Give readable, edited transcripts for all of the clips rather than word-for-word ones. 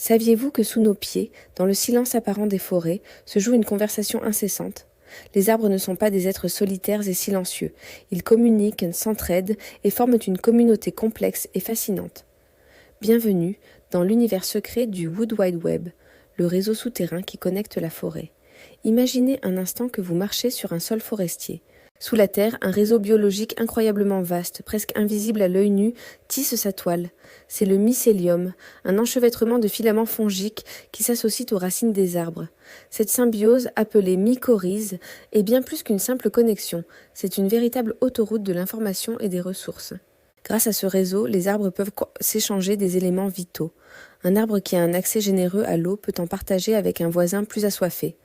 Saviez-vous que sous nos pieds, dans le silence apparent des forêts, se joue une conversation incessante? Les arbres ne sont pas des êtres solitaires et silencieux. Ils communiquent, s'entraident et forment une communauté complexe et fascinante. Bienvenue dans l'univers secret du Wood Wide Web, le réseau souterrain qui connecte la forêt. Imaginez un instant que vous marchez sur un sol forestier. Sous la terre, un réseau biologique incroyablement vaste, presque invisible à l'œil nu, tisse sa toile. C'est le mycélium, un enchevêtrement de filaments fongiques qui s'associent aux racines des arbres. Cette symbiose, appelée mycorhize, est bien plus qu'une simple connexion. C'est une véritable autoroute de l'information et des ressources. Grâce à ce réseau, les arbres peuvent s'échanger des éléments vitaux. Un arbre qui a un accès généreux à l'eau peut en partager avec un voisin plus assoiffé.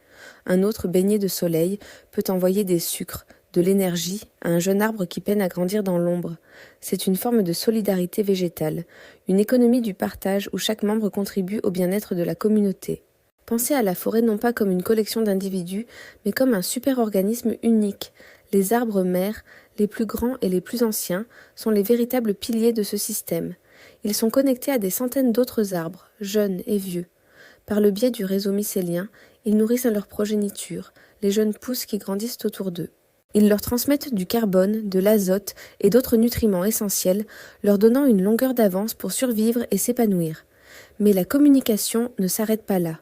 Un autre, baigné de soleil, peut envoyer des sucres, de l'énergie à un jeune arbre qui peine à grandir dans l'ombre. C'est une forme de solidarité végétale, une économie du partage où chaque membre contribue au bien-être de la communauté. Pensez à la forêt non pas comme une collection d'individus, mais comme un super-organisme unique. Les arbres mères, les plus grands et les plus anciens, sont les véritables piliers de ce système. Ils sont connectés à des centaines d'autres arbres, jeunes et vieux. Par le biais du réseau mycélien, ils nourrissent leur progéniture, les jeunes pousses qui grandissent autour d'eux. Ils leur transmettent du carbone, de l'azote et d'autres nutriments essentiels, leur donnant une longueur d'avance pour survivre et s'épanouir. Mais la communication ne s'arrête pas là.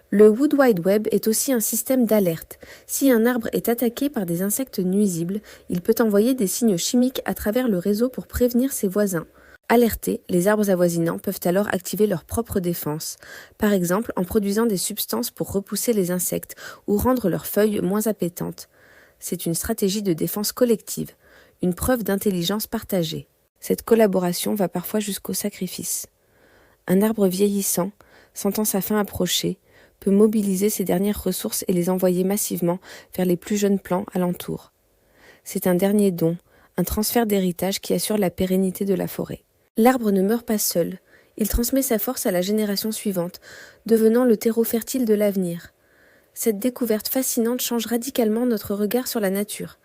Le Wood Wide Web est aussi un système d'alerte. Si un arbre est attaqué par des insectes nuisibles, il peut envoyer des signes chimiques à travers le réseau pour prévenir ses voisins. Alertés, les arbres avoisinants peuvent alors activer leur propre défense, par exemple en produisant des substances pour repousser les insectes ou rendre leurs feuilles moins appétantes. C'est une stratégie de défense collective, une preuve d'intelligence partagée. Cette collaboration va parfois jusqu'au sacrifice. Un arbre vieillissant, sentant sa fin approcher, peut mobiliser ses dernières ressources et les envoyer massivement vers les plus jeunes plants alentour. C'est un dernier don, un transfert d'héritage qui assure la pérennité de la forêt. L'arbre ne meurt pas seul, il transmet sa force à la génération suivante, devenant le terreau fertile de l'avenir. Cette découverte fascinante change radicalement notre regard sur la nature.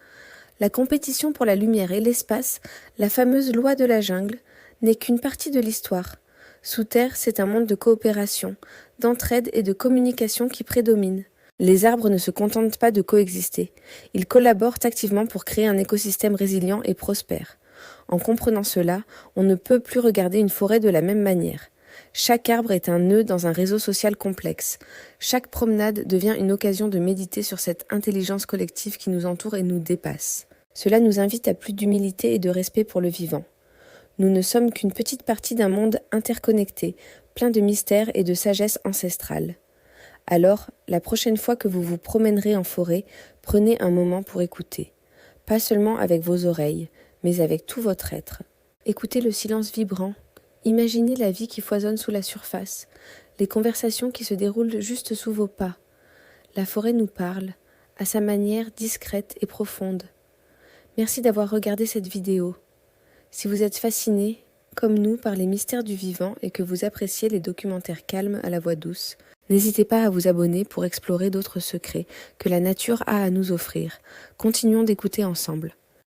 La compétition pour la lumière et l'espace, la fameuse loi de la jungle, n'est qu'une partie de l'histoire. Sous terre, c'est un monde de coopération, d'entraide et de communication qui prédomine. Les arbres ne se contentent pas de coexister. Ils collaborent activement pour créer un écosystème résilient et prospère. En comprenant cela, on ne peut plus regarder une forêt de la même manière. Chaque arbre est un nœud dans un réseau social complexe. Chaque promenade devient une occasion de méditer sur cette intelligence collective qui nous entoure et nous dépasse. Cela nous invite à plus d'humilité et de respect pour le vivant. Nous ne sommes qu'une petite partie d'un monde interconnecté, plein de mystères et de sagesse ancestrale. Alors, la prochaine fois que vous vous promènerez en forêt, prenez un moment pour écouter. Pas seulement avec vos oreilles, mais avec tout votre être. Écoutez le silence vibrant. Imaginez la vie qui foisonne sous la surface, les conversations qui se déroulent juste sous vos pas. La forêt nous parle, à sa manière discrète et profonde. Merci d'avoir regardé cette vidéo. Si vous êtes fasciné, comme nous, par les mystères du vivant et que vous appréciez les documentaires calmes à la voix douce, n'hésitez pas à vous abonner pour explorer d'autres secrets que la nature a à nous offrir. Continuons d'écouter ensemble.